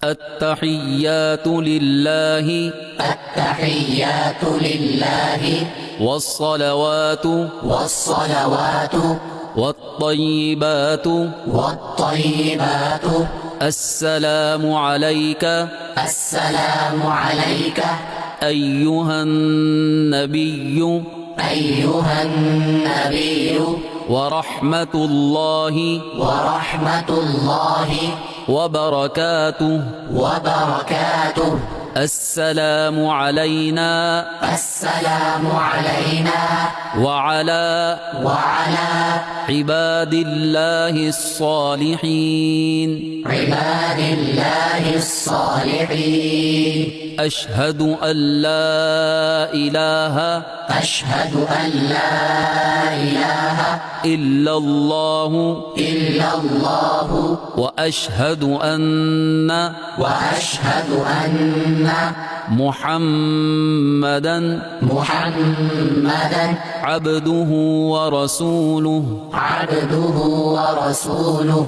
التحيات لله التحيات لله والصلوات والصلوات والطيبات والطيبات السلام عليك السلام عليك أيها النبي أيها النبي ورحمة الله ورحمة الله وبركاته وبركاته السلام علينا السلام علينا وعلى وعلى عباد الله الصالحين عباد الله الصالحين أشهد أن لا إله أشهد أن لا إله إلا الله إلا الله وأشهد أن محمدا عبده عبده ورسوله ورسوله